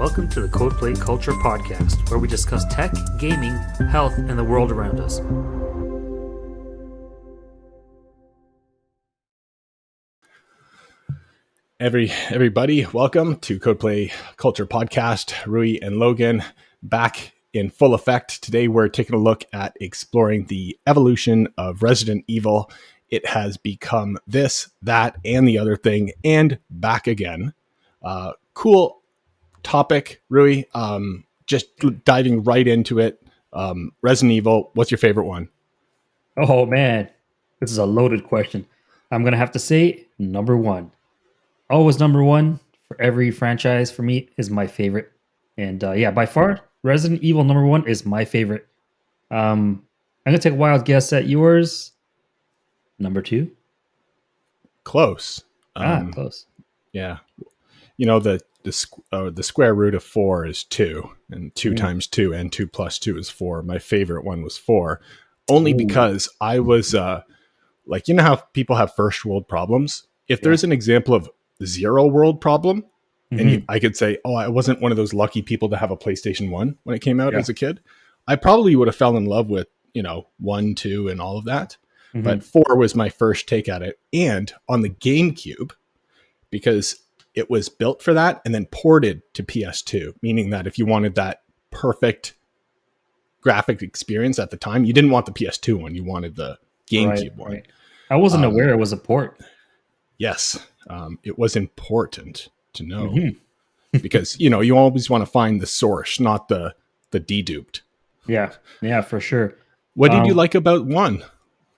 Welcome to the Codeplay Culture podcast, where we discuss tech, gaming, health, and the world around us. Everybody, welcome to Codeplay Culture podcast. Rui and Logan back in full effect. Today we're taking a look at exploring the evolution of Resident Evil. It has become this, that, and the other thing, and back again. Cool topic, Rui. Just diving right into it. Resident Evil, what's your favorite one? Oh man, this is a loaded question. I'm going to have to say number one. Always number one for every franchise for me is my favorite. And by far, Resident Evil number one is my favorite. I'm going to take a wild guess at yours. Number two. Close. Close. Yeah. You know, the square root of 4 is 2, and 2 times 2 and 2 plus 2 is 4. My favorite one was 4, only because I was like, you know how people have first world problems? If there's an example of zero world problem, and I could say, oh, I wasn't one of those lucky people to have a PlayStation 1 when it came out as a kid, I probably would have fell in love with, 1, 2, and all of that. But 4 was my first take at it. And on the GameCube, because it was built for that and then ported to PS2, meaning that if you wanted that perfect graphic experience at the time, you didn't want the PS2 one, you wanted the GameCube one. Right. I wasn't aware it was a port. Yes, it was important to know because, you always want to find the source, not the deduped. Yeah, for sure. What did you like about 1?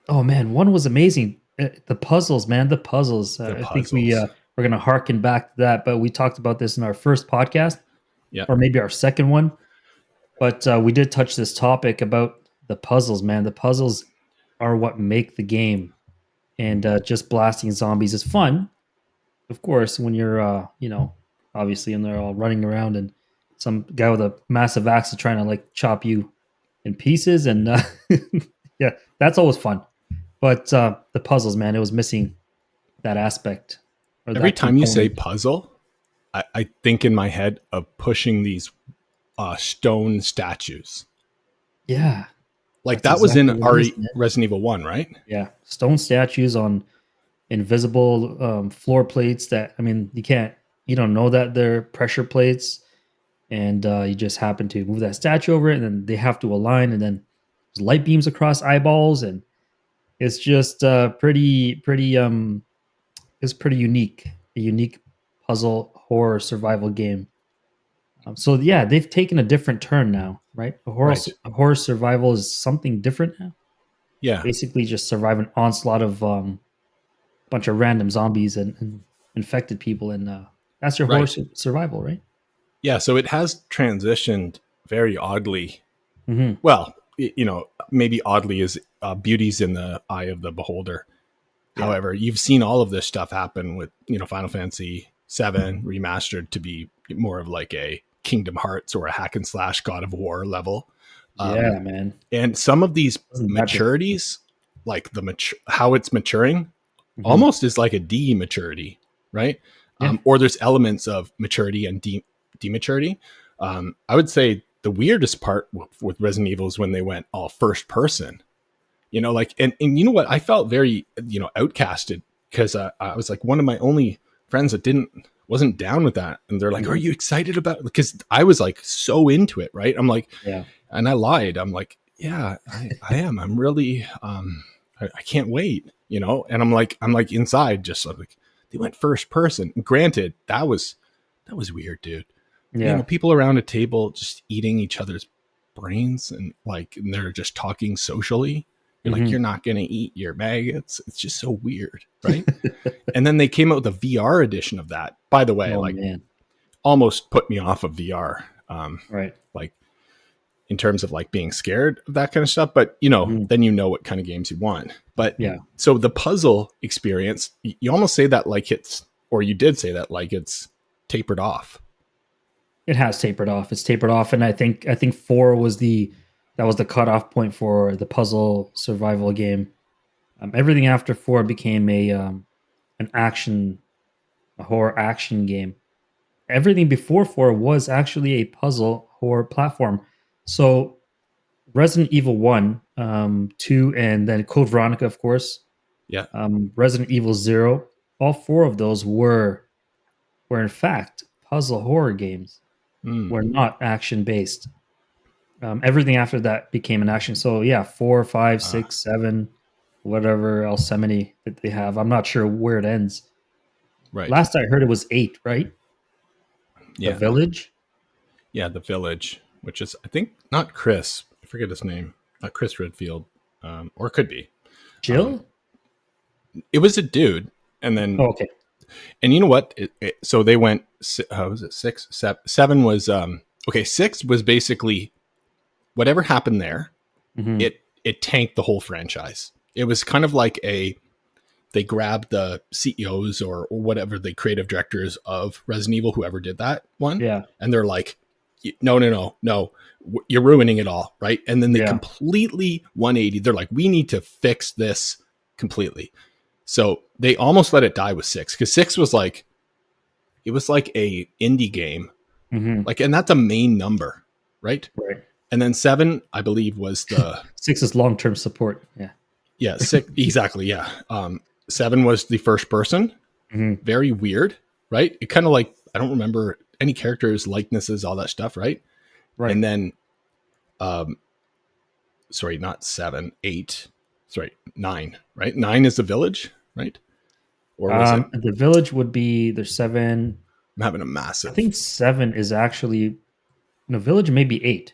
Oh, man, 1 was amazing. The puzzles, man, the puzzles. I think we're going to harken back to that, but we talked about this in our first podcast, or maybe our second one. But we did touch this topic about the puzzles, man. The puzzles are what make the game. And just blasting zombies is fun, of course, when you're, obviously, and they're all running around and some guy with a massive axe is trying to like chop you in pieces. And that's always fun. But the puzzles, man, it was missing that aspect. Every time you say puzzle, I think in my head of pushing these stone statues. Yeah. Like that was in Resident Evil 1, right? Yeah. Stone statues on invisible floor plates that, you don't know that they're pressure plates, and you just happen to move that statue over it, and then they have to align, and then there's light beams across eyeballs, and it's just pretty unique. A unique puzzle horror survival game. So they've taken a different turn now, right? A horror survival is something different now. Yeah, basically just survive an onslaught of bunch of random zombies and infected people, and that's your horror survival, right? Yeah, so it has transitioned very oddly. Well, maybe oddly is beauty's in the eye of the beholder. Yeah. However, you've seen all of this stuff happen with, Final Fantasy VII remastered to be more of like a Kingdom Hearts or a hack and slash God of War level. Man. And some of these maturities, like how it's maturing, almost is like a D-maturity, right? Yeah. Or there's elements of maturity and dematurity. I would say the weirdest part with Resident Evil is when they went all first person. And you know what? I felt very, outcasted because I was like one of my only friends that wasn't down with that. And they're like, are you excited about it? Because I was like so into it, right? I'm like, and I lied. I'm like, yeah, I am. I'm really, I can't wait, and I'm like inside just like they went first person. Granted, that was weird, dude. Yeah. People around a table just eating each other's brains and they're just talking socially. You're like, you're not going to eat your maggots. It's just so weird, right? And then they came out with a VR edition of that. By the way, almost put me off of VR. Right. Like in terms of like being scared of that kind of stuff. But, then you know what kind of games you want. But so the puzzle experience, you almost say that like you did say that like it's tapered off. It has tapered off. It's tapered off. And I think 4 was the cutoff point for the puzzle survival game. Everything after 4 became a horror action game. everything before 4 was actually a puzzle horror platform. So Resident Evil 1, 2, and then Code Veronica, of course. Yeah. Resident Evil 0. All 4 of those were in fact puzzle horror games. Were not action based. Everything after that became an action. So yeah, 4, 5, 6, 7, whatever else many that they have. I'm not sure where it ends. Right. Last I heard it was 8, right? Yeah. The Village? Yeah, The Village, which is, I think, not Chris. I forget his name. Not Chris Redfield. Or it could be. Jill? It was a dude. And then... Oh, okay. And you know what? So they went... How was it? 6? 7 was... okay, 6 was basically... Whatever happened there, it tanked the whole franchise. It was kind of like they grabbed the CEOs or whatever, the creative directors of Resident Evil, whoever did that one. Yeah. And they're like, no, you're ruining it all. Right. And then they completely 180. They're like, we need to fix this completely. So they almost let it die with 6, because 6 was like, it was like a indie game. Like, and that's a main number. Right. And then 7, I believe, was the 6 is long-term support. Yeah. Yeah. 6. Exactly. Yeah. 7 was the first person. Very weird. Right. It kind of like, I don't remember any characters, likenesses, all that stuff. Right. And then, sorry, not 7, 8, sorry, 9, right? 9 is The Village, right? Or was it? The Village would be, there's 7. I'm having a massive. I think 7 is actually, no, Village may be 8.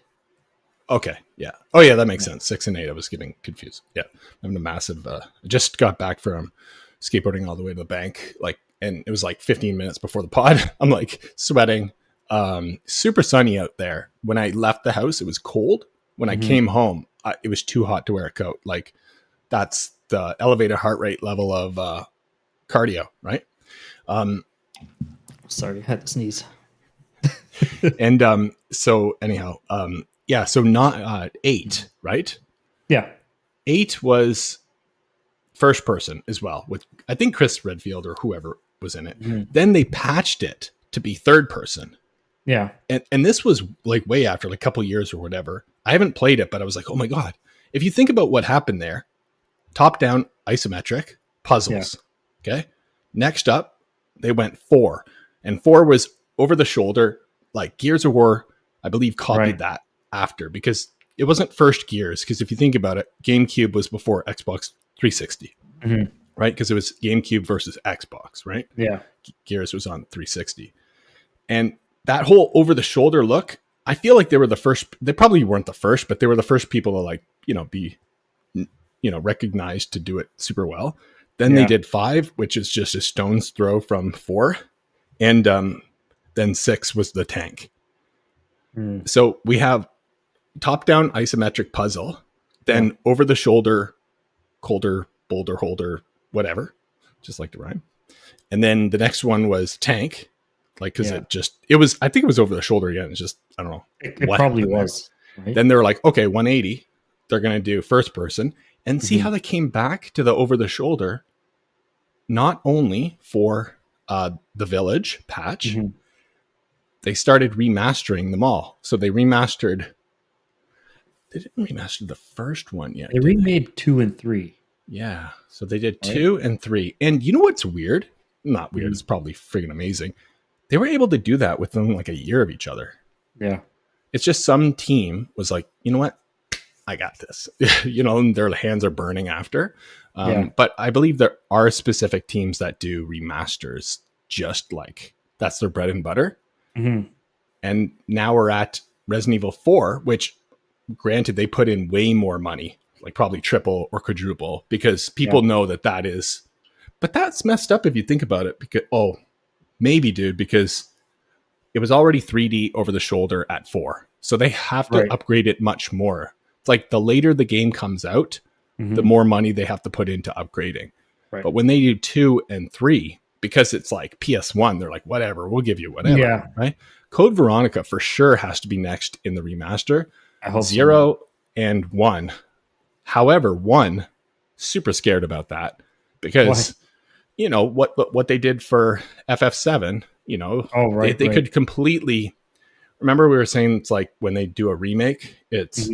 Okay. Yeah. Oh yeah, that makes sense. 6 and 8. I was getting confused. Yeah. I'm having a massive, I just got back from skateboarding all the way to the bank. Like, and it was like 15 minutes before the pod. I'm like sweating, super sunny out there. When I left the house, it was cold. When I came home, it was too hot to wear a coat. Like, that's the elevated heart rate level of cardio, right? Sorry, I had to sneeze. And so anyhow, yeah, so not 8, right? Yeah. 8 was first person as well, with I think Chris Redfield or whoever was in it. Then they patched it to be third person. Yeah. And this was like way after, like a couple years or whatever. I haven't played it, but I was like, oh my God. If you think about what happened there, top-down isometric puzzles. Yeah. Okay. Next up, they went 4. And 4 was over the shoulder, like Gears of War, I believe, copied that after, because it wasn't first Gears. Because if you think about it, GameCube was before Xbox 360, right? Because it was GameCube versus Xbox, right? Yeah. Gears was on 360. And that whole over the shoulder look, I feel like they were the first. They probably weren't the first, but they were the first people to, like, be, recognized to do it super well. Then they did 5, which is just a stone's throw from 4. And then 6 was the tank. So we have top-down isometric puzzle, then over the shoulder, colder, boulder holder, whatever, just like the rhyme. And then the next one was tank, like, because it was, I think it was over the shoulder again. It's just, I don't know. It probably was. Right? Then they were like, okay, 180. They're going to do first person, and see how they came back to the over the shoulder, not only for the Village patch, they started remastering them all. So they remastered. They didn't remaster the first one yet. They remade 2 and 3. Yeah. So they did 2 and 3. And you know what's weird? Not weird. It's probably friggin' amazing. They were able to do that within like a year of each other. Yeah. It's just some team was like, you know what? I got this. And their hands are burning after. But I believe there are specific teams that do remasters, just like that's their bread and butter. And now we're at Resident Evil 4, which, granted, they put in way more money, like probably triple or quadruple, because people know that is. But that's messed up if you think about it. Because maybe, dude, because it was already 3D over the shoulder at 4, so they have to upgrade it much more. It's like the later the game comes out, the more money they have to put into upgrading. But when they do 2 and 3, because it's like PS1, they're like, whatever, we'll give you whatever, right? Code Veronica for sure has to be next in the remaster. I hope 0 and 1. However, 1, super scared about that, because what they did for FF7 You know, oh right, they could completely. Remember, we were saying it's like when they do a remake, it's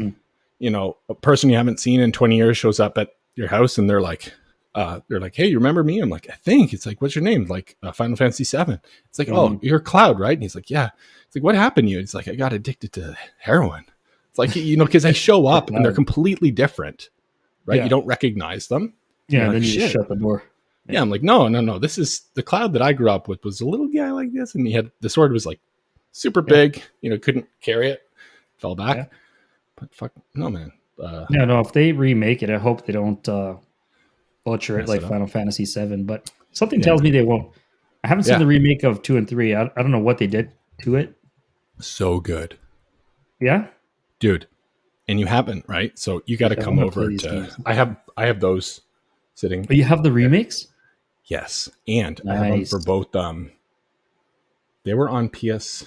you know, a person you haven't seen in 20 years shows up at your house and they're like, hey, you remember me? I'm like, I think. It's like, what's your name? Like Final Fantasy 7. It's like, oh, you're Cloud, right? And he's like, yeah. It's like, what happened to you? It's like, I got addicted to heroin. It's like, you know, because they show up and they're completely different, right? You don't recognize them. Yeah, and like, then you just shut the door. Yeah, I'm like, no. This is the Cloud that I grew up with. Was a little guy like this, and he had the sword was like super big. You know, couldn't carry it, fell back. Yeah. But fuck, no, man. No. If they remake it, I hope they don't butcher it like Final Fantasy 7. But something tells me they won't. I haven't seen the remake of 2 and 3. I don't know what they did to it. So good. Yeah, dude. And you haven't, right? So you got to come over to. Games. I have those sitting. But you have the remakes? Yes, and I have them for both. They were on PS.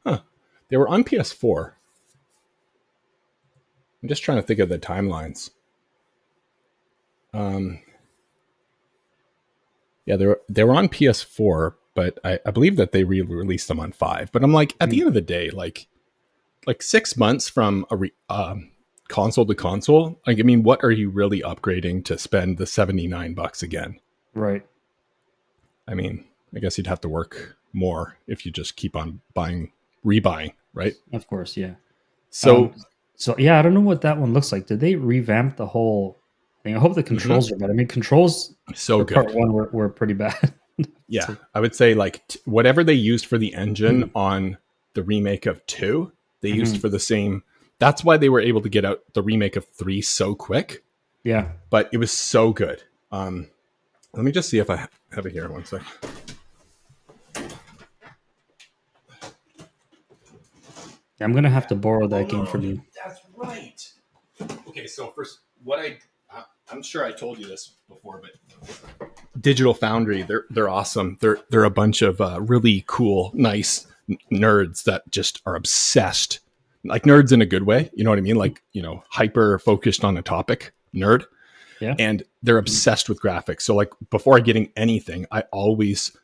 They were on PS4. I'm just trying to think of the timelines. Yeah, they were on PS4, but I believe that they re-released them on 5. But I'm like, at the end of the day, like 6 months from a console to console, like, I mean, what are you really upgrading to spend the $79 again? Right. I mean, I guess you'd have to work more if you just keep on rebuying, right? Of course, yeah. So yeah, I don't know what that one looks like. Did they revamp the whole thing? I hope the controls are better. I mean, controls so good. Part 1 were pretty bad. Yeah, I would say like whatever they used for the engine on the remake of 2, they used for the same. That's why they were able to get out the remake of 3 so quick. Yeah, but it was so good. Let me just see if I have it here. One sec. I'm gonna have to borrow that game from you. That's right. Okay, so first, I'm sure I told you this before, but Digital Foundry, they're awesome. They're a bunch of really cool, nice nerds that just are obsessed, like nerds in a good way. You know what I mean? Like, you know, hyper focused on a topic, nerd. Yeah. And they're obsessed with graphics. So like before getting anything, I always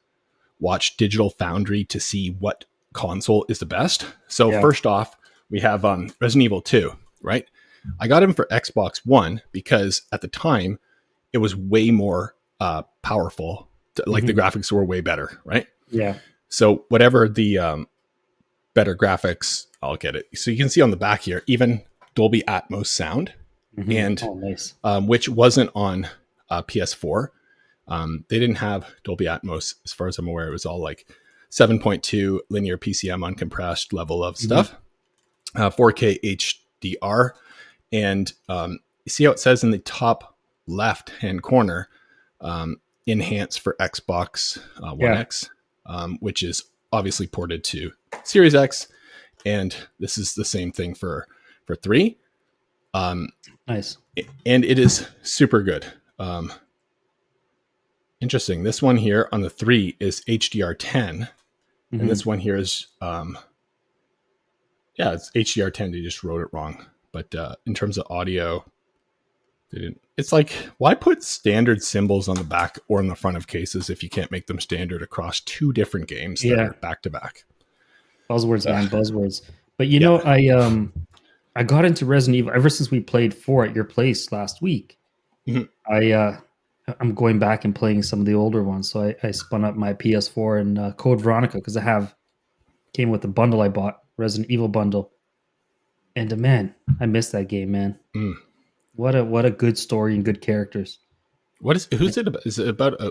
watch Digital Foundry to see what console is the best. So first off, we have Resident Evil 2, right? I got him for Xbox One because at the time it was way more powerful. Like the graphics were way better, right? Yeah. So whatever the better graphics, I'll get it. So you can see on the back here, even Dolby Atmos sound, and nice. Which wasn't on PS4. They didn't have Dolby Atmos, as far as I'm aware. It was all like 7.2 linear PCM uncompressed level of stuff, 4K HDR, and you see how it says in the top left hand corner, enhance for Xbox One X, which is obviously ported to Series X, and this is the same thing for 3. Nice. And it is super good. Interesting. This one here on the 3 is HDR10. And this one here is, it's HDR10. They just wrote it wrong. But in terms of audio, they didn't. It's like, why put standard symbols on the back or in the front of cases if you can't make them standard across 2 different games that are back to back? Buzzwords, man, buzzwords. But you know, I got into Resident Evil ever since we played 4 at your place last week. I'm going back and playing some of the older ones. So I spun up my PS4 and Code Veronica because came with the bundle I bought, Resident Evil bundle. And man, I missed that game, man. What a good story and good characters. Who's it about? Is it about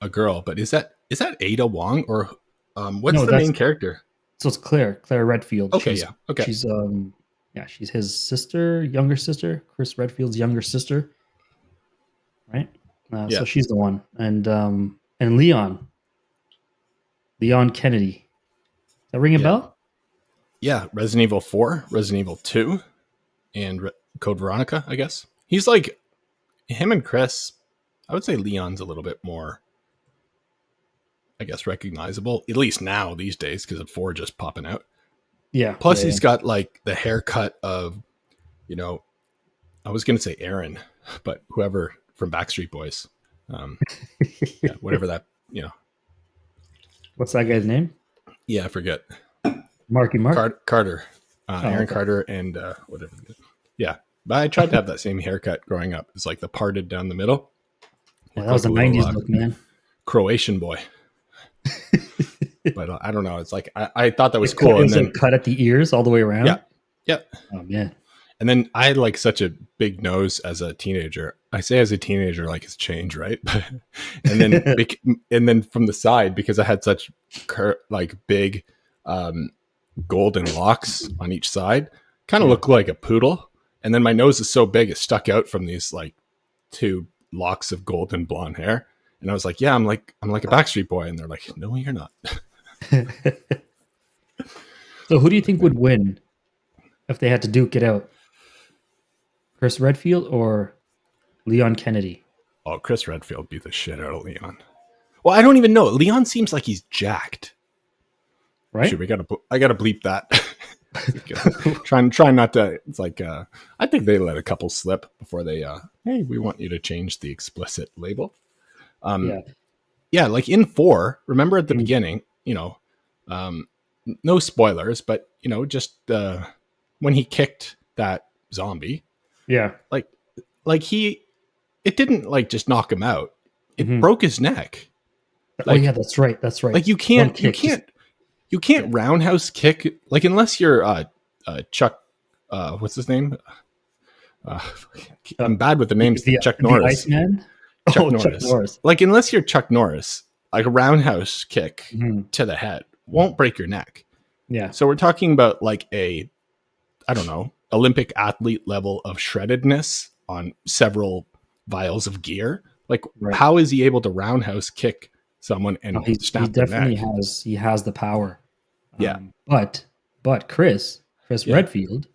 a girl? But is that Ada Wong or what's the main character? So it's Claire Redfield. Okay, okay. She's his sister, younger sister, Chris Redfield's younger sister, right? So she's the one, and Leon Kennedy. Does that ring a bell? Yeah, Resident Evil 4, Resident Evil 2, and Code Veronica, I guess. He's like him and Chris. I would say Leon's a little bit more, I guess, recognizable, at least now these days, because of 4 just popping out. Yeah. Plus, he's got like the haircut of, you know, I was going to say Aaron, but whoever from Backstreet Boys. Whatever that, you know. What's that guy's name? Yeah, I forget. Marky Mark? Carter. Aaron Carter and whatever. Yeah. But I tried to have that same haircut growing up. It's like the parted down the middle. Yeah, that was a 90s look, man. Croatian boy. But I don't know. It's like I thought that was cool. And then cut at the ears all the way around. Yeah. Yeah. Oh man. And then I had like such a big nose as a teenager. I say as a teenager, like it's changed, right? and then from the side, because I had such like big golden locks on each side, kind of looked like a poodle. And then my nose is so big, it stuck out from these like 2 locks of golden blonde hair. And I was like, yeah, I'm like a Backstreet Boy. And they're like, no, you're not. So who do you think would win if they had to duke it out? Chris Redfield or Leon Kennedy? Oh, Chris Redfield beat the shit out of Leon. Well, I don't even know. Leon seems like he's jacked. Right? Shoot, I gotta bleep that. trying not to. It's like I think they let a couple slip before they. Hey, we want you to change the explicit label. Yeah, like in 4. Remember at the beginning, no spoilers, but just when he kicked that zombie. Yeah, like it didn't like just knock him out. It broke his neck. Like, oh yeah, that's right. Like you can't roundhouse kick, like unless you're Chuck. What's his name? I'm bad with the names. Chuck Norris. The Iceman? Chuck Norris. Like unless you're Chuck Norris, like a roundhouse kick to the head won't break your neck. Yeah. So we're talking about like I don't know, Olympic athlete level of shreddedness on several vials of gear. Like how is he able to roundhouse kick someone and snap their neck? He has the power. Yeah. But Chris Redfield,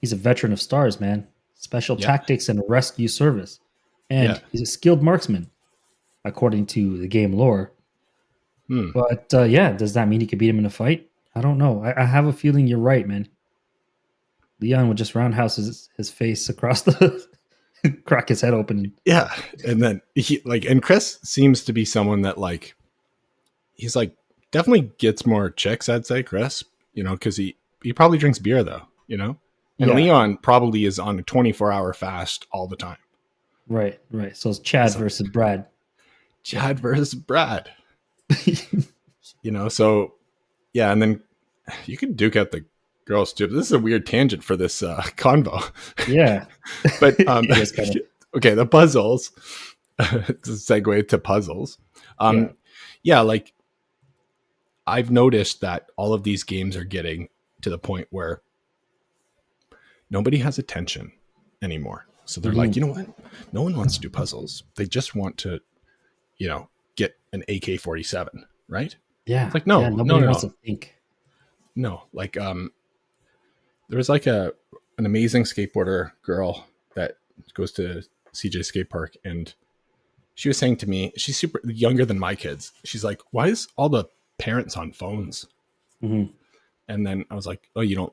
he's a veteran of stars, man. Special tactics and rescue service. And he's a skilled marksman, according to the game lore. But does that mean he could beat him in a fight? I don't know. I have a feeling you're right, man. Leon would just roundhouse his face across the crack his head open. Yeah. And then and Chris seems to be someone that like he's like definitely gets more chicks, I'd say, Chris, because he probably drinks beer though, and Leon probably is on a 24-hour fast all the time. Right. So it's Chad versus Brad. Chad versus Brad. So yeah, and then you can duke out the girls too. But this is a weird tangent for this convo. Yeah. But okay, the puzzles. It's a segue to puzzles. Like I've noticed that all of these games are getting to the point where nobody has attention anymore. So they're like, you know what? No one wants to do puzzles. They just want to, get an AK-47, right? Yeah. It's like, no, nobody wants to think. No, like, there was like an amazing skateboarder girl that goes to CJ skate park. And she was saying to me, she's super younger than my kids. She's like, why is all the parents on phones? And then I was like, oh, you don't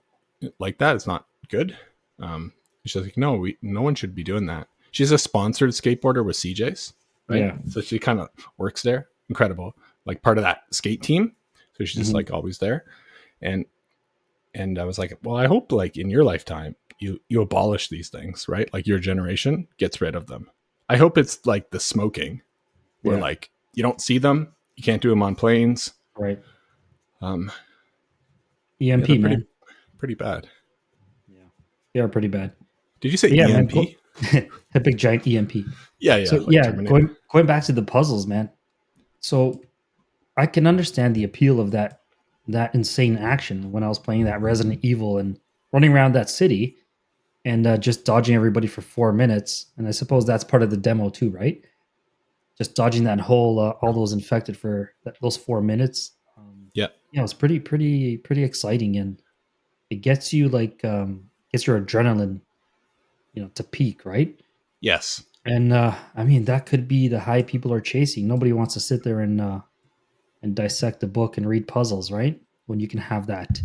like that? It's not good. She's like, no one should be doing that. She's a sponsored skateboarder with CJ's, right? Yeah. So she kind of works there. Incredible. Like part of that skate team. So she's just like always there. And I was like, well, I hope like in your lifetime, you abolish these things, right? Like your generation gets rid of them. I hope it's like the smoking where like you don't see them. You can't do them on planes. Right. EMP, man. Pretty bad. Yeah. They are pretty bad. Did you say EMP? A big giant EMP. Yeah. So like going back to the puzzles, man. So I can understand the appeal of that insane action when I was playing that Resident Evil and running around that city and just dodging everybody for 4 minutes. And I suppose that's part of the demo too, right? Just dodging that whole all those infected for those 4 minutes. It was pretty exciting, and it gets you like gets your adrenaline, to peak, right? Yes. And I mean that could be the high people are chasing. Nobody wants to sit there and dissect a book and read puzzles, right? When you can have that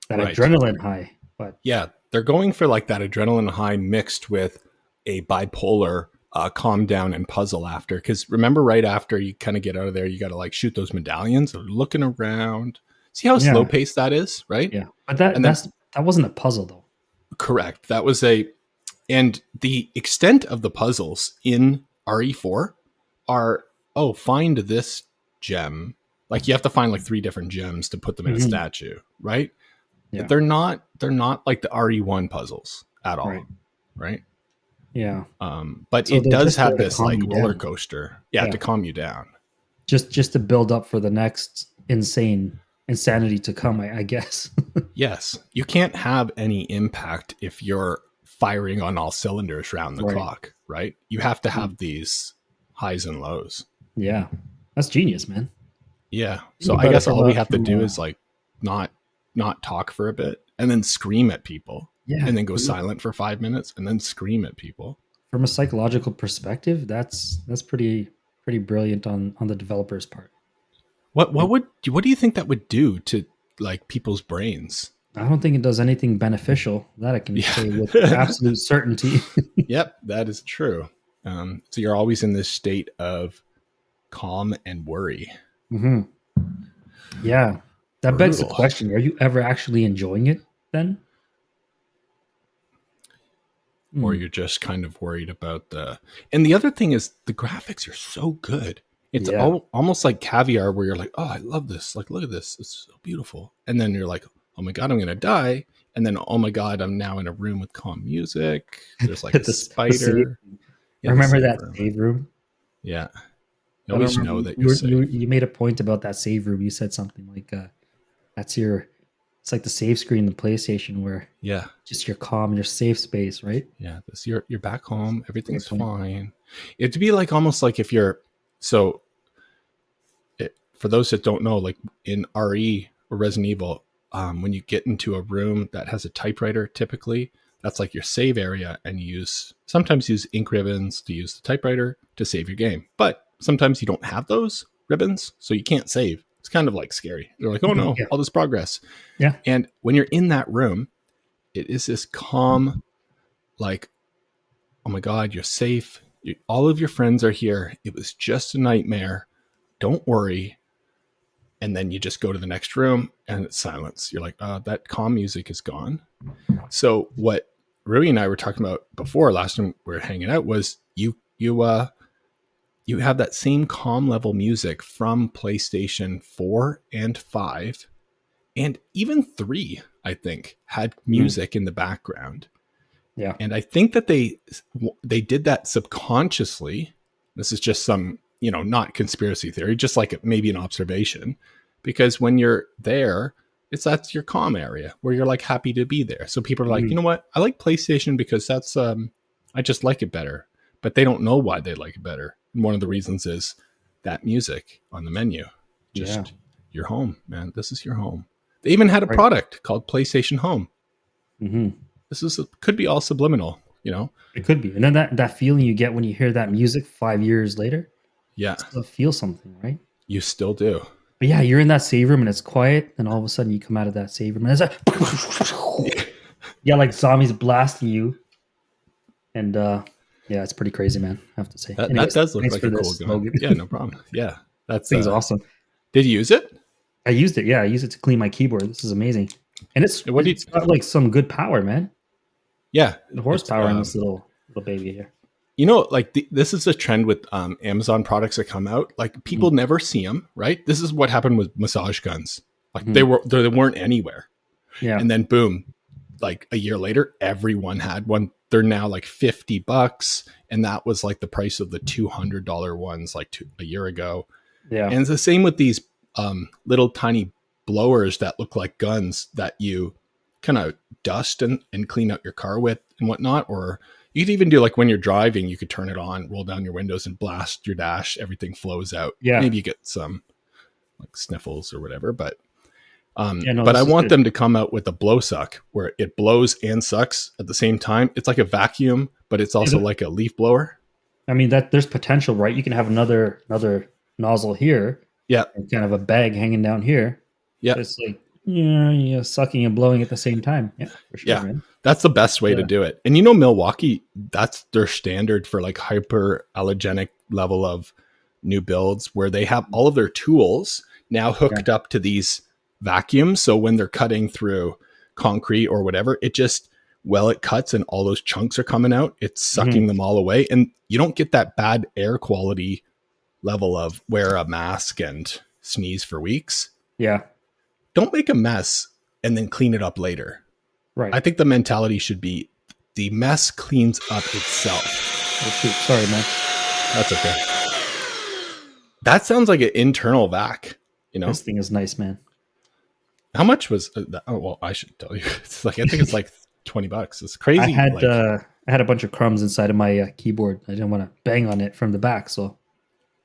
adrenaline high. But yeah, they're going for like that adrenaline high mixed with a bipolar calm down and puzzle after. Because remember, right after you kind of get out of there, you got to like shoot those medallions. They're looking around. See how slow paced that is, right? Yeah, but that wasn't a puzzle though. Correct. That was and the extent of the puzzles in RE4 are, find this gem. Like you have to find like 3 different gems to put them in a statue, right? Yeah. They're not like the RE1 puzzles at all, right? Yeah. But so it does have this like roller coaster, to calm you down. Just to build up for the next insanity to come, I guess. Yes. You can't have any impact if you're firing on all cylinders round the clock, right? You have to have these highs and lows. Yeah. That's genius, man. Yeah. So I guess all we have to do is like not talk for a bit and then scream at people. Yeah. And then go silent for 5 minutes and then scream at people. From a psychological perspective, that's pretty brilliant on the developer's part. What do you think that would do to like people's brains? I don't think it does anything beneficial. That I can say with absolute certainty. Yep, that is true. So you're always in this state of calm and worry. Mm-hmm. Yeah, that begs the question: are you ever actually enjoying it then? Or you're just kind of worried about and the other thing is the graphics are so good. It's almost like Caviar where you're like, oh, I love this. Like, look at this. It's so beautiful. And then you're like, oh my God, I'm going to die. And then, oh my God, I'm now in a room with calm music. There's like a spider. Remember that save room? Yeah. You always know that you made a point about that save room. You said something like, it's like the save screen in the PlayStation where just you're calm, your safe space, right? Yeah. You're back home. Everything's fine. It'd be like almost like if you're, for those that don't know, like in RE or Resident Evil, when you get into a room that has a typewriter, typically that's like your save area, and you sometimes use ink ribbons to use the typewriter to save your game. But sometimes you don't have those ribbons, so you can't save. It's kind of like scary. You're like, oh no, all this progress. Yeah. And when you're in that room, it is this calm, like, oh my God, you're safe. All of your friends are here. It was just a nightmare. Don't worry. And then you just go to the next room and it's silence. You're like, that calm music is gone. So what Rui and I were talking about before, last time we were hanging out, was you have that same calm level music from PlayStation 4 and 5 and even 3, I think, had music in the background. Yeah. And I think that they did that subconsciously. This is just some, not conspiracy theory, just like maybe an observation, because when you're there, that's your calm area where you're like happy to be there. So people are like, you know what? I like PlayStation because that's, I just like it better, but they don't know why they like it better. And one of the reasons is that music on the menu, just your home, man. This is your home. They even had a product called PlayStation Home. Mm-hmm. This could be all subliminal, It could be. And then that feeling you get when you hear that music 5 years later. Yeah. You still feel something, right? You still do. But yeah, you're in that save room and it's quiet. And all of a sudden you come out of that save room and it's like, like zombies blasting you. And it's pretty crazy, man. I have to say. That does look like a cool gun. Yeah, no problem. Yeah. That thing's awesome. Did you use it? I used it. Yeah, I used it to clean my keyboard. This is amazing. And it's got like some good power, man. Yeah. The horsepower in this little baby here. Like this is a trend with Amazon products that come out. Like people never see them, right? This is what happened with massage guns. Like they weren't anywhere. Yeah. And then boom, like a year later, everyone had one. They're now like $50, and that was like the price of the $200 ones like a year ago. Yeah. And it's the same with these little tiny blowers that look like guns that you kind of dust and clean out your car with and whatnot. Or you could even do like when you're driving, you could turn it on, roll down your windows and blast your dash. Everything flows out. Yeah. Maybe you get some like sniffles or whatever, but I want them to come out with a blow suck where it blows and sucks at the same time. It's like a vacuum, but it's also like a leaf blower. I mean, there's potential, right? You can have another nozzle here. Yeah. And kind of a bag hanging down here. Yeah. It's like Yeah, sucking and blowing at the same time. Yeah, for sure, man. That's the best way to do it. And Milwaukee, that's their standard for like hyper allergenic level of new builds, where they have all of their tools now hooked up to these vacuums. So when they're cutting through concrete or whatever, it just, it cuts and all those chunks are coming out, it's sucking them all away. And you don't get that bad air quality level of wear a mask and sneeze for weeks. Yeah. Don't make a mess and then clean it up later. Right. I think the mentality should be the mess cleans up itself. Oh, shoot. Sorry, man. That's okay. That sounds like an internal vac, This thing is nice, man. How much was that? Oh, well, I should tell you. It's like, I think it's like $20. It's crazy. I had a bunch of crumbs inside of my keyboard. I didn't want to bang on it from the back, so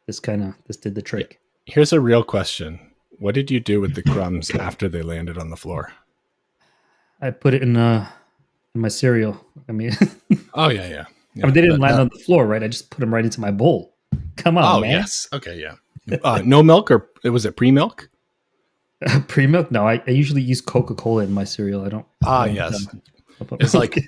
this did the trick. Here's a real question. What did you do with the crumbs after they landed on the floor? I put it in my cereal. I mean, oh yeah. I mean, they didn't land on the floor, right? I just put them right into my bowl. Come on, man. Yes. Okay, yeah. No milk, or was it pre-milk? Pre-milk? No, I usually use Coca-Cola in my cereal. I don't. Yes. It's like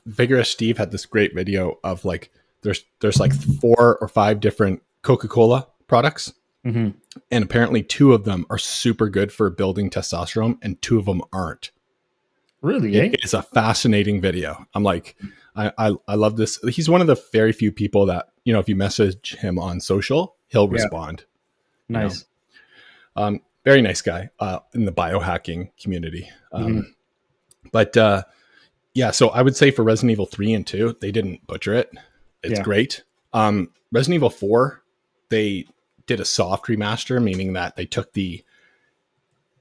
Vigorous Steve had this great video of like there's like 4 or 5 different Coca-Cola products. Mm-hmm. And apparently 2 of them are super good for building testosterone and 2 of them aren't. Really? It's a fascinating video. I'm like, I love this. He's one of the very few people that, if you message him on social, he'll respond. Nice. Very nice guy in the biohacking community. But so I would say for Resident Evil 3 and 2, they didn't butcher it. It's great. Resident Evil 4, they did a soft remaster, meaning that they took the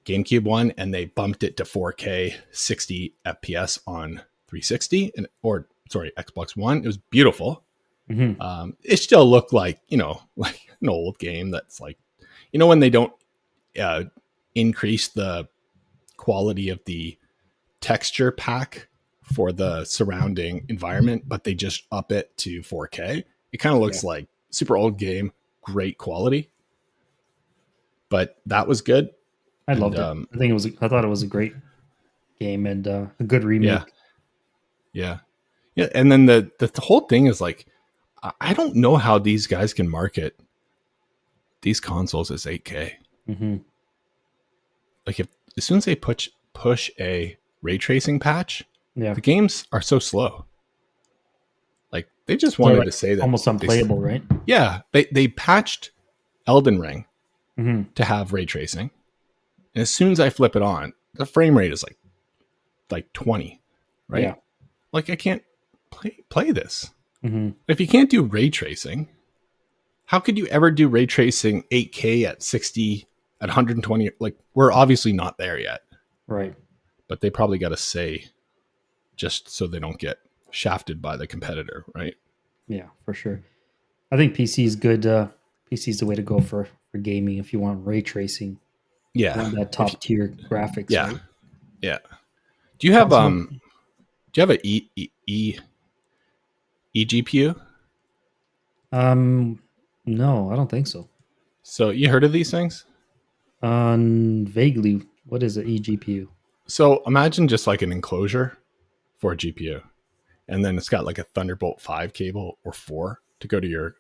GameCube one and they bumped it to 4K 60 FPS on 360 Xbox One. It was beautiful. Mm-hmm. It still looked like, like an old game that's like, when they don't increase the quality of the texture pack for the surrounding environment, but they just up it to 4K. It kind of looks like super old game, great quality. But that was good. I loved it. I thought it was a great game and a good remake. Yeah. And then the whole thing is like, I don't know how these guys can market these consoles as 8K. Mm-hmm. Like as soon as they push a ray tracing patch, the games are so slow. Like they just wanted to say that almost unplayable, right? Yeah, they patched Elden Ring to have ray tracing. And as soon as I flip it on, the frame rate is like 20, right? Yeah. Like I can't play this. Mm-hmm. If you can't do ray tracing, how could you ever do ray tracing 8K at 60 at 120? Like we're obviously not there yet. Right. But they probably got to say just so they don't get shafted by the competitor, right? Yeah, for sure. I think PC is good. PC is the way to go for gaming if you want ray tracing. Yeah, that top tier graphics. Yeah, right? Yeah. Do you have a eGPU? No, I don't think so. So you heard of these things? Vaguely. What is an eGPU? So imagine just like an enclosure for a GPU, and then it's got like a Thunderbolt 5 cable or 4 to go to your.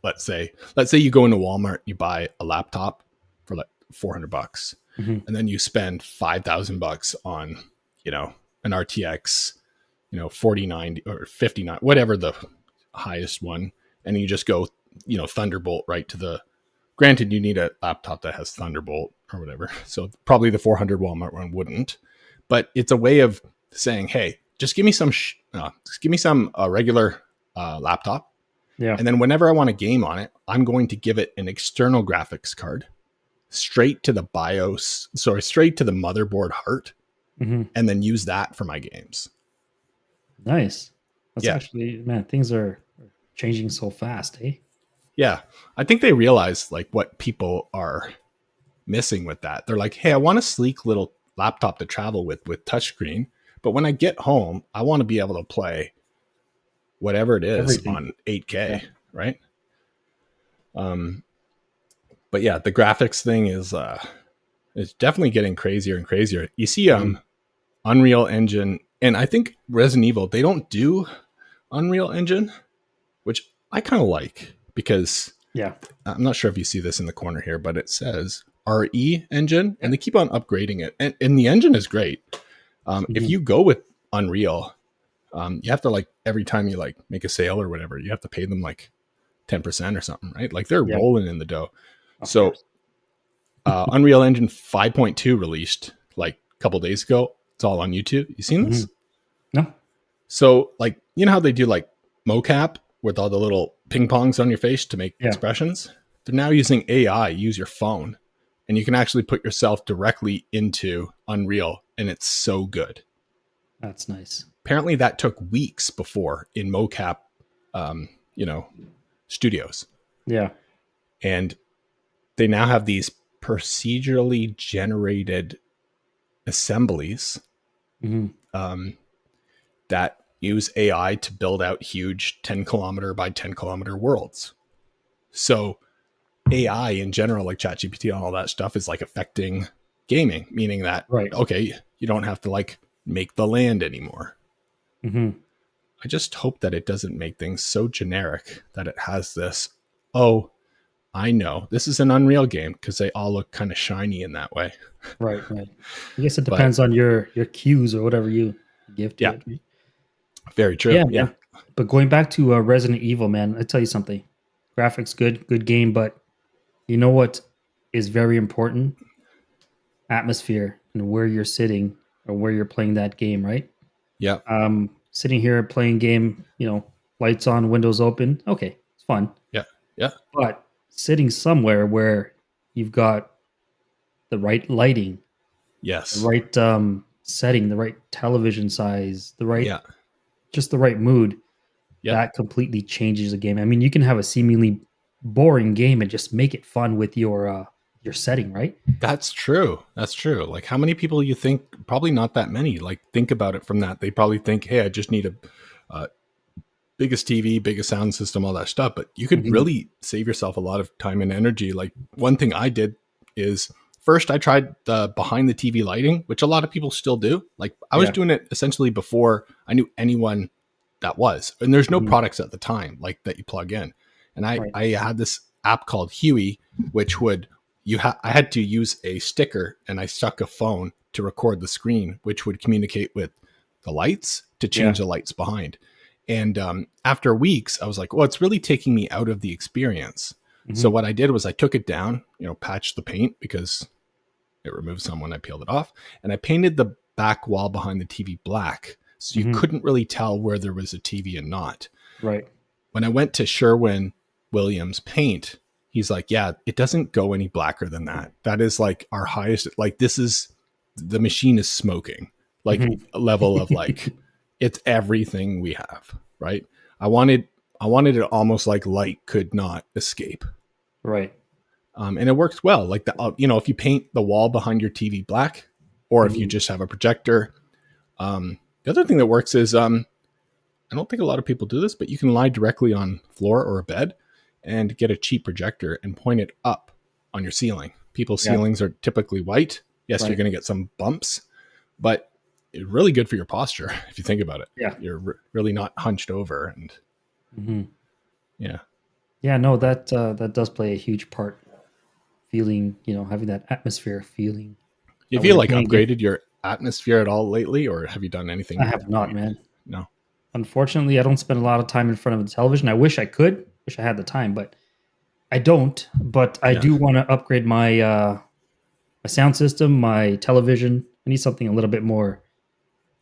Let's say you go into Walmart, you buy a laptop for like $400, and then you spend $5,000 on, an RTX, 4090 or 59, whatever the highest one, and you just go, Thunderbolt right to the. Granted, you need a laptop that has Thunderbolt or whatever, so probably the 400 Walmart one wouldn't. But it's a way of saying, hey, just give me some regular laptop. Yeah. And then whenever I want a game on it, I'm going to give it an external graphics card straight to the BIOS, straight to the motherboard heart, and then use that for my games. Nice. That's actually, man, things are changing so fast, eh? Yeah. I think they realize like what people are missing with that. They're like, hey, I want a sleek little laptop to travel with touchscreen, but when I get home, I want to be able to play whatever it is on 8K, right? But yeah, the graphics thing is It's definitely getting crazier and crazier. You see, Unreal Engine, and I think Resident Evil, they don't do Unreal Engine, which I kind of like, because I'm not sure if you see this in the corner here, but it says RE Engine, and they keep on upgrading it. And the engine is great. If you go with Unreal, you have to, like, every time you like make a sale or whatever, you have to pay them like 10% or something, right? Like, they're rolling in the dough. So Unreal Engine 5.2 released like a couple days ago. It's all on YouTube. You seen this? No. So, like, you know how they do like mocap with all the little ping pongs on your face to make expressions? They're now using AI. Use your phone, and you can actually put yourself directly into Unreal, and it's so good. That's nice. Apparently that took weeks before in mocap, studios. Yeah. And they now have these procedurally generated assemblies that use AI to build out huge 10 kilometer by 10 kilometer worlds. So AI in general, like ChatGPT and all that stuff, is like affecting gaming, meaning that, okay, you don't have to like make the land anymore. I just hope that it doesn't make things so generic that it has this, oh, I know this is an Unreal game, because they all look kind of shiny in that way. Right. I guess it depends on your cues or whatever you give to it. Right? Very true. Yeah. But going back to Resident Evil, man, I tell you something. Graphics good game, but you know what is very important? Atmosphere and where you're sitting or where you're playing that game, right? Yeah. Sitting here playing game, lights on, windows open. Okay, it's fun. Yeah. But sitting somewhere where you've got the right lighting, the right setting, the right television size, just the right mood, that completely changes the game. I mean, you can have a seemingly boring game and just make it fun with your setting, right? That's true. Like, how many people you think? Probably not that many. Like, think about it from that. They probably think, hey, I just need a biggest TV, biggest sound system, all that stuff. But you could really save yourself a lot of time and energy. Like, one thing I did is, first I tried the behind the TV lighting, which a lot of people still do. Like, I was doing it essentially before I knew anyone that was. And there's no products at the time like that you plug in. And I had this app called Huey, which would I had to use a sticker, and I stuck a phone to record the screen, which would communicate with the lights to change the lights behind. And after weeks, I was like, well, it's really taking me out of the experience. So what I did was I took it down, patched the paint, because it removed some when I peeled it off. And I painted the back wall behind the TV black, so you couldn't really tell where there was a TV and not. Right. When I went to Sherwin-Williams paint, he's like, yeah, it doesn't go any blacker than that. That is like our highest, like, the machine is smoking, like a level of like, it's everything we have, right? I wanted it almost like light could not escape. Right. And it works well. Like, if you paint the wall behind your TV black, or if you just have a projector. The other thing that works is, I don't think a lot of people do this, but you can lie directly on floor or a bed and get a cheap projector and point it up on your ceiling. People's ceilings are typically white. Yes, you're going to get some bumps, but it's really good for your posture if you think about it. Yeah. You're really not hunched over. And no, that does play a huge part. Feeling, having that atmosphere feeling. You feel like upgraded your atmosphere at all lately, or have you done anything? I have not, man. No. Unfortunately, I don't spend a lot of time in front of the television. I wish I could. Wish I had the time, but I don't. But I do want to upgrade my my sound system, my television. I need something a little bit more,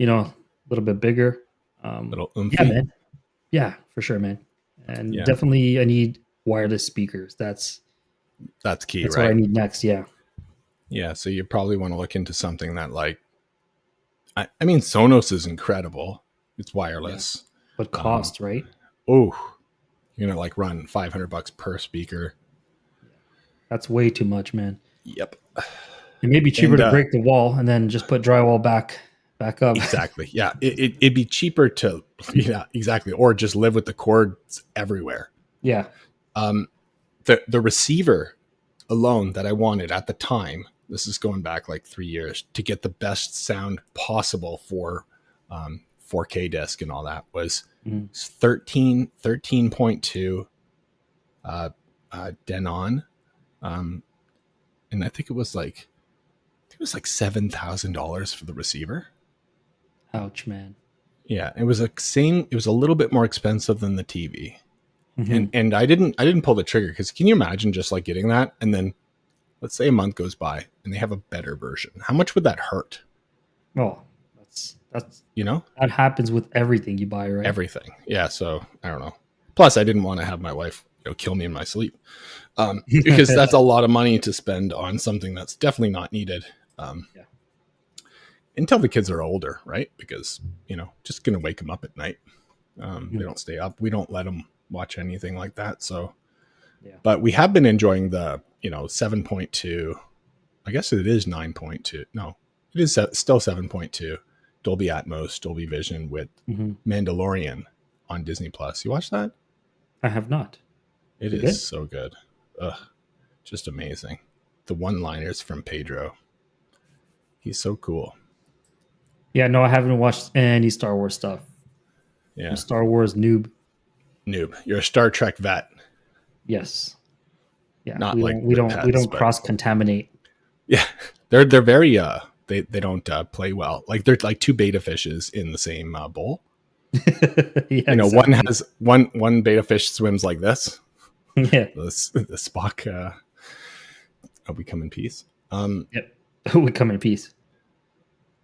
a little bit bigger. Little oomphy. Yeah, man. Yeah, for sure, man. And definitely I need wireless speakers. That's key, that's right? what I need next. Yeah, so you probably want to look into something that, like, I mean, Sonos is incredible. It's wireless. But cost, right? Oh, you're going to like run $500 per speaker. That's way too much, man. Yep. It may be cheaper to break the wall and then just put drywall back up. Exactly. Yeah. It'd be cheaper to, exactly. Or just live with the cords everywhere. Yeah. The receiver alone that I wanted at the time this is going back like 3 years, to get the best sound possible for 4K disc and all that was 13.2 Denon, and I think it was like $7,000 for the receiver. Ouch, man. Yeah, it was it was a little bit more expensive than the TV. And I didn't pull the trigger, because can you imagine just like getting that, and then let's say a month goes by and they have a better version? How much would that hurt? Oh, that's that happens with everything you buy, right? Everything. Yeah. So I don't know. Plus, I didn't want to have my wife kill me in my sleep, because that's a lot of money to spend on something that's definitely not needed. Until the kids are older, right? Because just gonna wake them up at night. They don't stay up. We don't let them watch anything like that. So, but we have been enjoying the 7.2. I guess it is 9.2. No, it is still 7.2. Dolby Atmos, Dolby Vision with Mandalorian on Disney Plus. You watch that? I have not. It is so good. Ugh, just amazing. The one-liners from Pedro. He's so cool. Yeah, no, I haven't watched any Star Wars stuff. Yeah, I'm Star Wars noob. You're a Star Trek vet. Yes. Yeah. Not we don't cross contaminate. Yeah, they're very they don't play well. Like they're like two beta fishes in the same bowl. One has one beta fish swims like this. Yeah, the Spock. We come in peace. Yep, we come in peace.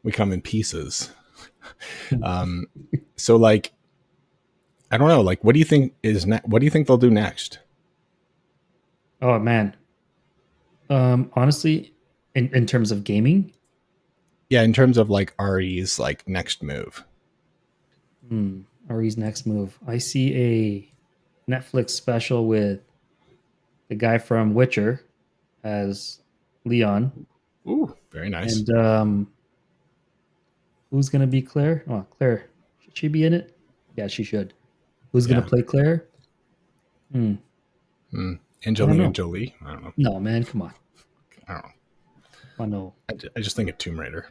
We come in pieces. So like, I don't know. Like, what do you think what do you think they'll do next? Oh man. Honestly, in terms of gaming. Yeah, in terms of like RE's like next move. RE's next move. I see a Netflix special with the guy from Witcher as Leon. Ooh, very nice. And who's gonna be Claire? Oh, Claire. Should she be in it? Yeah, she should. Who's gonna play Claire? Angelina Jolie? I don't know. No, man, come on. I don't know. I know. I just think of Tomb Raider.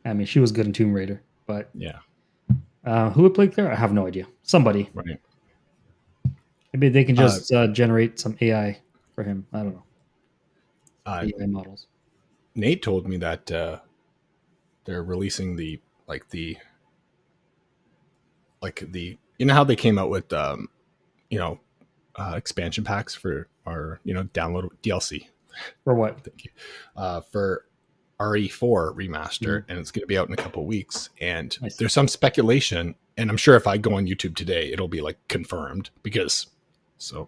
I mean, she was good in Tomb Raider, but yeah. Who would play Claire? I have no idea. Somebody. Right. Maybe they can just generate some AI for him. I don't know. AI models. Nate told me that they're releasing the how they came out with expansion packs for our download DLC. For what? Thank you. For RE4 remaster, and it's going to be out in a couple of weeks. And there's some speculation, and I'm sure if I go on YouTube today, it'll be like confirmed, because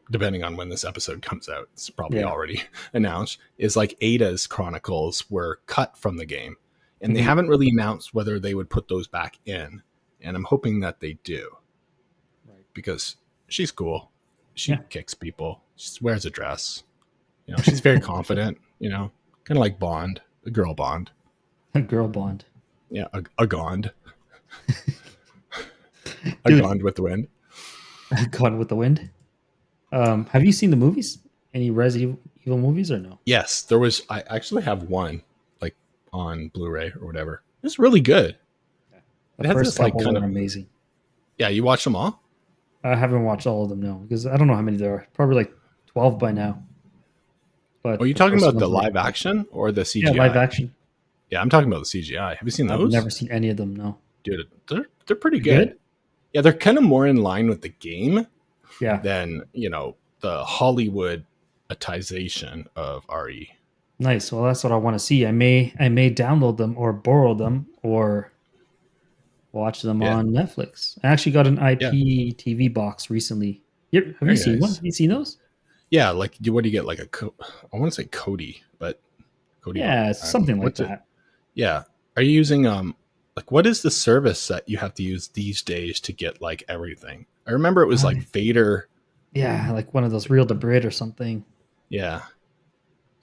depending on when this episode comes out, it's probably already announced, is like Ada's chronicles were cut from the game, and they haven't really announced whether they would put those back in. And I'm hoping that they do, because she's cool. She kicks people. She wears a dress. She's very confident, kind of like Bond, a girl Bond. A girl Bond. Yeah, a Gond. A Gone with the Wind. Gone with the Wind. Have you seen the movies? Any Resident Evil movies or no? Yes, there was. I actually have one, like on Blu-ray or whatever. It's really good. The first couple are amazing. Yeah, you watched them all? I haven't watched all of them, no, because I don't know how many there are. Probably like 12 by now. But are you talking about the live action or the CGI? Yeah, live action. Yeah, I'm talking about the CGI. Have you seen those? I've never seen any of them, no. Dude, they're pretty good. Yeah, they're kind of more in line with the game than, the Hollywoodization of RE. Nice. Well, that's what I want to see. I may download them or borrow them or watch them on Netflix. I actually got an IP TV box recently. Have you seen one? Have you seen those? Yeah, like what do you get? Like I want to say Cody, but Cody. Yeah, something like that. Yeah. Are you using what is the service that you have to use these days to get like everything? I remember it was like Vader. Yeah, like one of those Real to Brit or something. Yeah.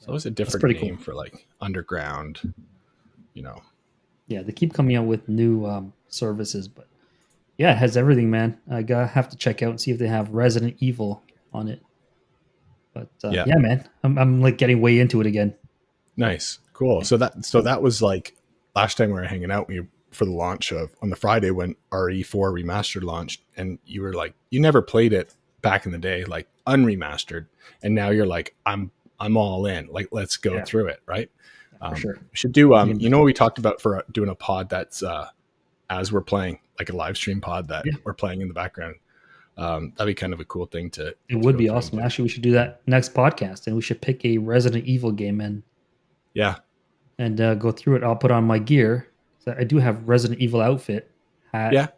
So it was a different name for like Underground, Yeah, they keep coming out with new services, but yeah, it has everything, man. I have to check out and see if they have Resident Evil on it. But yeah, man, I'm like getting way into it again. Nice. Cool. So that was like last time we were hanging out for the launch of on the Friday when RE4 Remastered launched, and you were like, you never played it back in the day, like unremastered, and now you're like, I'm all in. Like, let's go through it, right? For sure. We should do you know what we talked about for doing a pod that's as we're playing, like a live stream pod that we're playing in the background. That'd be kind of a cool thing to. It would be awesome. Actually, we should do that next podcast, and we should pick a Resident Evil game and go through it. I'll put on my gear. So I do have Resident Evil outfit, hat,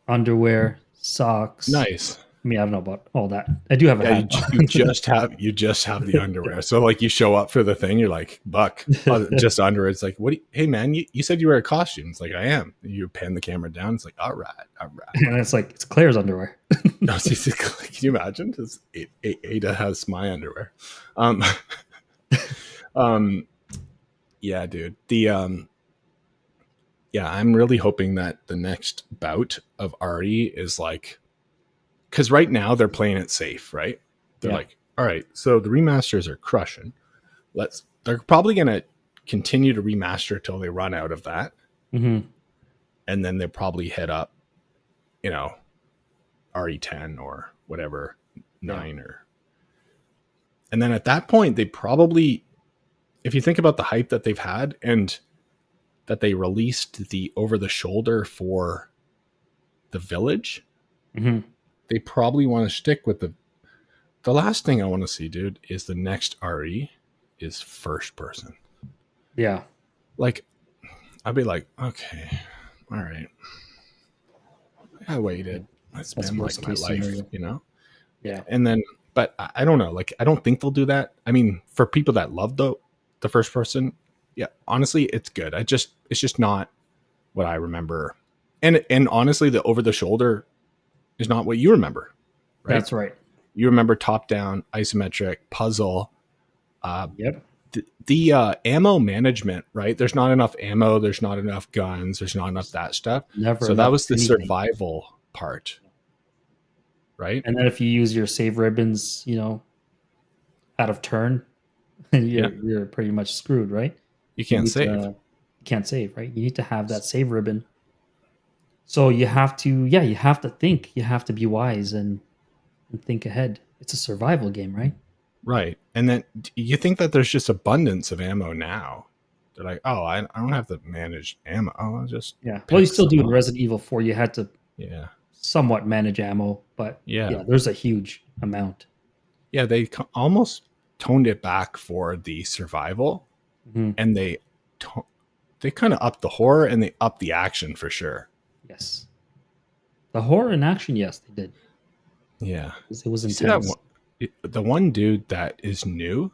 underwear, socks. Nice. I mean, I don't know about all that. I do have a hat. You just have the underwear. So like you show up for the thing, you're like, Buck, just underwear. It's like, hey man, you said you wear a costume. It's like, I am. You pan the camera down. It's like, all right. And it's like, it's Claire's underwear. No, can you imagine? Ada has my underwear. Yeah, dude. I'm really hoping that the next bout of RE is like, because right now they're playing it safe, right? They're like, all right, so the remasters are crushing. They're probably going to continue to remaster till they run out of that. Mm-hmm. And then they'll probably head up, RE10 or whatever, 9 and then at that point, they probably, if you think about the hype that they've had and that they released the over the shoulder for the Village, they probably want to stick with the last thing I want to see, dude, is the next RE is first person. Yeah. Like, I'd be like, okay, all right. I waited. I spent most of my life, scenario. Yeah. And then, but I don't know. Like, I don't think they'll do that. I mean, for people that love the first person, yeah, honestly, it's good. It's just not what I remember. And honestly, the over the shoulder is not what you remember. Right? That's right. You remember top down, isometric, puzzle. Yep. The ammo management, right? There's not enough ammo. There's not enough guns. There's not enough that stuff. So that was the survival part. Right. And then if you use your save ribbons, out of turn, you're pretty much screwed, right? You can't save. You can't save, right? You need to have that save ribbon. So you have to think. You have to be wise and think ahead. It's a survival game, right? Right. And then you think that there's just abundance of ammo now. They're like, oh, I don't have to manage ammo. I'll just Well, you still do in Resident Evil 4. You had to somewhat manage ammo, but there's a huge amount. Yeah, they almost toned it back for the survival, and they kind of upped the horror and they upped the action for sure. Yes, the horror and action, yes, they did. Yeah, it was intense. The one dude that is new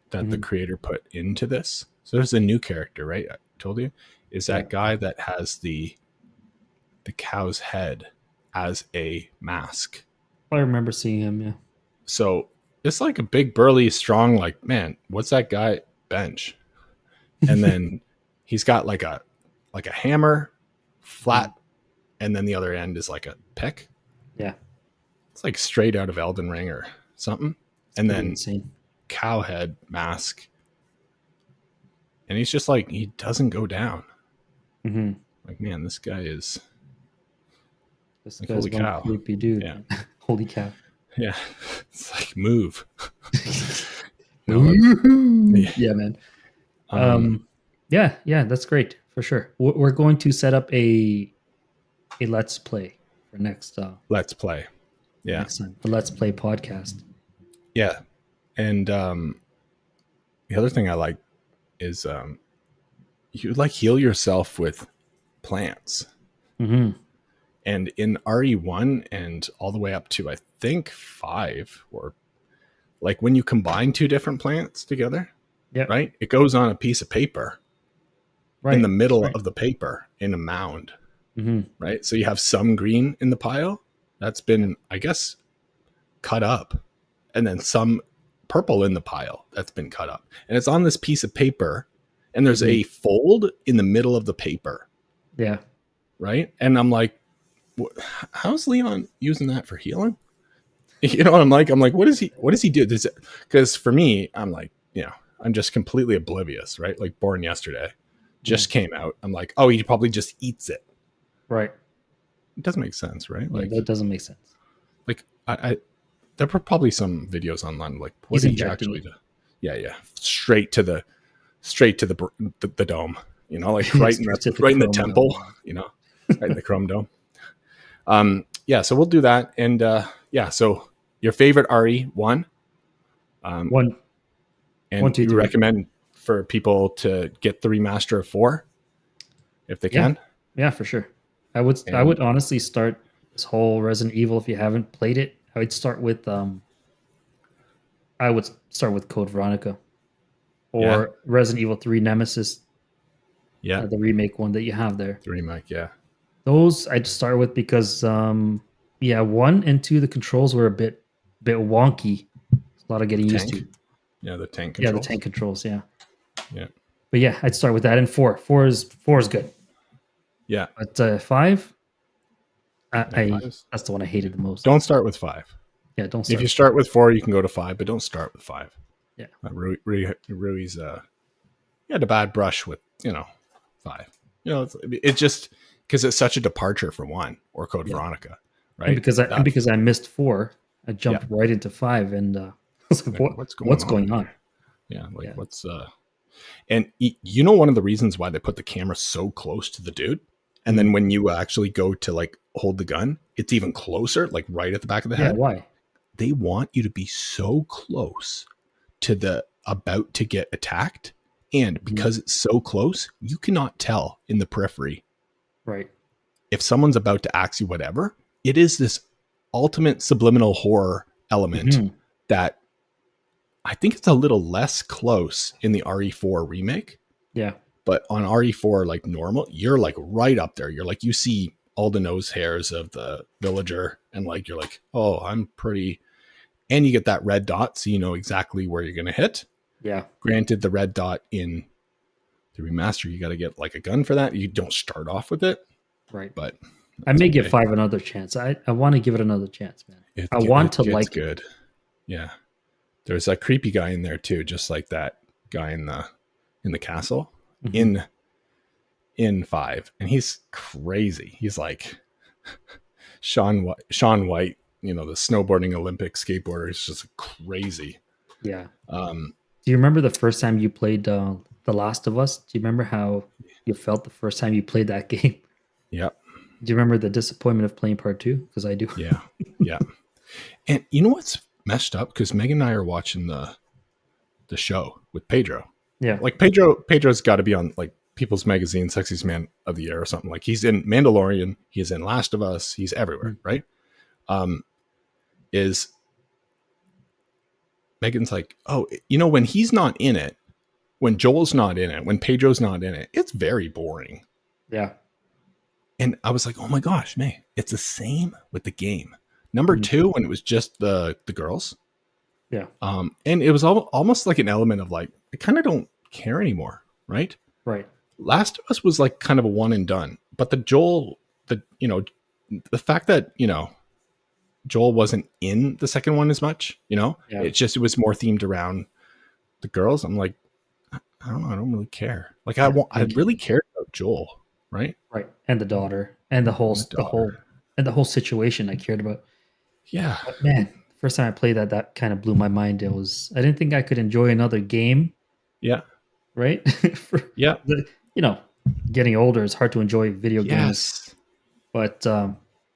that the creator put into this. So there's a new character, right? I told you is that guy that has the cow's head as a mask. I remember seeing him. Yeah. So it's like a big, burly, strong. Like, man, what's that guy bench? And then he's got like a hammer, flat, and then the other end is like a pick. Yeah, it's like straight out of Elden Ring or something. And then insane. Cow head mask, and he's just like, he doesn't go down. Like, man, this guy is. This guy's holy cow, creepy dude. Yeah. Holy cow. Yeah, it's like move. Yeah, man. Yeah, that's great for sure. We're going to set up a let's play for next. Let's play. Yeah, next time, a let's play podcast. Yeah, and the other thing I like is you like heal yourself with plants. And in RE1 and all the way up to, I think, 5, or like when you combine 2 different plants together, right? It goes on a piece of paper in the middle of the paper in a mound, right? So you have some green in the pile that's been, I guess, cut up, and then some purple in the pile that's been cut up. And it's on this piece of paper, and there's a fold in the middle of the paper. Yeah. Right? And I'm like, how's Leon using that for healing? You know what I'm like? I'm like, what does he do? Because for me, I'm like, I'm just completely oblivious, right? Like Born Yesterday just came out. I'm like, oh, he probably just eats it. Right. It doesn't make sense, right? Yeah, Like that doesn't make sense. Like I there were probably some videos online like what He's did he injecting actually it. do? Yeah, straight to the dome. You know, like right in the temple. Dome. You know, right in the chrome dome. Yeah, so we'll do that, and yeah, so your favorite RE one. One. And 1, 2, you 3. recommend for people to get the remaster of 4 if they can? Yeah, for sure. I would honestly start this whole Resident Evil if you haven't played it. I would start with Code Veronica or Resident Evil 3 Nemesis. Yeah. The remake one that you have there. The remake, yeah. Those I'd start with because 1 and 2 the controls were a bit wonky. It's a lot of getting used to. Yeah, the tank controls. Yeah, the tank controls, yeah. Yeah. But yeah, I'd start with that. And 4 is good. Yeah. But 5, that's the one I hated the most. Don't start with 5. Yeah, don't start. If you start with 4, you can go to 5, but don't start with 5. Yeah. Rui's he had a bad brush with, 5. You know, it's just because it's such a departure from 1 or Code Veronica, right? And because I missed 4, I jumped right into 5 and I was like, what's going on? Yeah, what's and you know one of the reasons why they put the camera so close to the dude, and then when you actually go to like hold the gun, it's even closer, like right at the back of the head. Yeah, why? They want you to be so close to the about to get attacked, and because it's so close, you cannot tell in the periphery. Right. If someone's about to ask you whatever, it is this ultimate subliminal horror element that I think it's a little less close in the RE4 remake. Yeah. But on RE4, like normal, you're like right up there. You're like, you see all the nose hairs of the villager and like, you're like, oh, I'm pretty. And you get that red dot. So you know exactly where you're going to hit. Yeah. Granted, the red dot in the remaster, you got to get like a gun for that. You don't start off with it. Right. But I may give 5 another chance. I want to give it another chance, man. I want to like good. Yeah. There's a creepy guy in there too, just like that guy in the castle in 5, and he's crazy. He's like Shaun White, you know, the snowboarding Olympic skateboarder. Is just crazy. Yeah. Do you remember the first time you played The Last of Us? Do you remember how you felt the first time you played that game? Yep. Do you remember the disappointment of playing part 2? Because I do. Yeah. Yeah. And you know what's messed up? Because Megan and I are watching the show with Pedro. Yeah. Like Pedro's got to be on like People's Magazine Sexiest Man of the Year or something. Like he's in Mandalorian, he's in Last of Us, he's everywhere, right? Is Megan's like, oh, you know, when he's not in it, when Joel's not in it, when Pedro's not in it, it's very boring. Yeah. And I was like, oh my gosh, man, it's the same with the game. Number 2, when it was just the girls. Yeah. And it was almost like an element of like, I kind of don't care anymore. Right. Right. Last of Us was like kind of a one and done, but the fact that, you know, Joel wasn't in the second one as much, you know, it was more themed around the girls. I'm like, I don't know. I don't really care. Like I really cared about Joel. Right. Right. And the daughter and the whole situation I cared about. Yeah. But man, first time I played that kind of blew my mind. I didn't think I could enjoy another game. Yeah. Right. Yeah. You know, getting older, it's hard to enjoy video games. But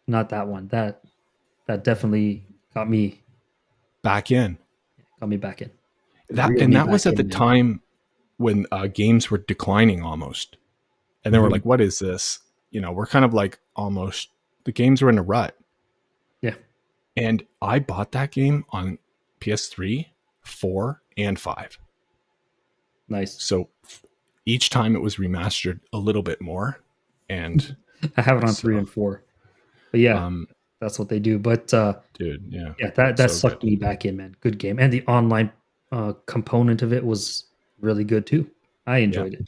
not that one. That definitely got me back in. Got me back in. That was at the time when games were declining almost. And then we're like, what is this? You know, we're kind of like almost the games were in a rut. Yeah. And I bought that game on PS3, 4, and 5. Nice. So each time it was remastered a little bit more. And I have it on 3 and 4. But yeah, that's what they do. But dude, yeah. Yeah, that sucked me back in, man. Good game. And the online component of it was really good too. I enjoyed it.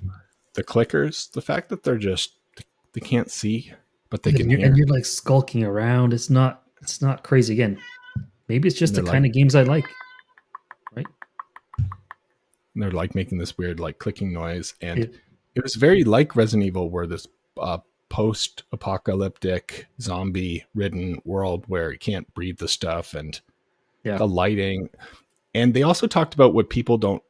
The clickers, the fact that they can't see, but they can hear. And you're like skulking around. It's not crazy. Again, maybe it's just the kind of games I like. Right? And they're like making this weird like clicking noise, and it was very like Resident Evil, where this post-apocalyptic zombie-ridden world where you can't breathe the stuff, and the lighting. And they also talked about what people don't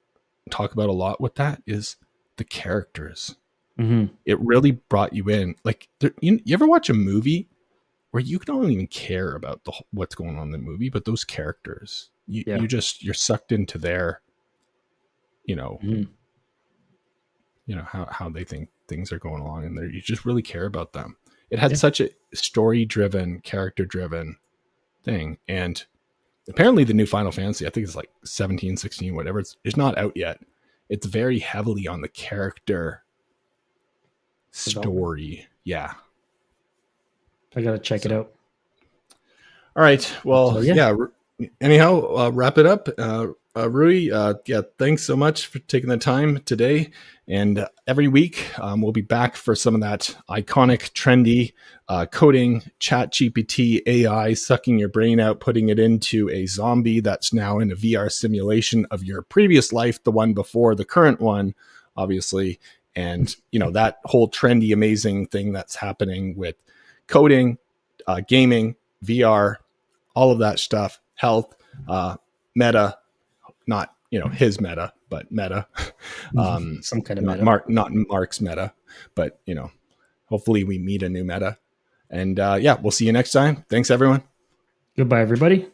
talk about a lot with that is the characters. Mm-hmm. It really brought you in. Like, you ever watch a movie where you don't even care about what's going on in the movie, but those characters, you're sucked into their, how they think things are going along, and you just really care about them. It had such a story-driven, character-driven thing. And apparently the new Final Fantasy, I think it's like 17, 16, whatever, it's not out yet. It's very heavily on the character story. Yeah. I got to check it out. All right. Well, anyhow, wrap it up. Rui, thanks so much for taking the time today. And every week we'll be back for some of that iconic, trendy coding, chat GPT, AI, sucking your brain out, putting it into a zombie that's now in a VR simulation of your previous life, the one before the current one, obviously. And, that whole trendy, amazing thing that's happening with coding, gaming, VR, all of that stuff, health, meta, not, his meta, but meta. Some kind of meta. Not Mark's meta, but, hopefully we meet a new meta. And we'll see you next time. Thanks, everyone. Goodbye, everybody.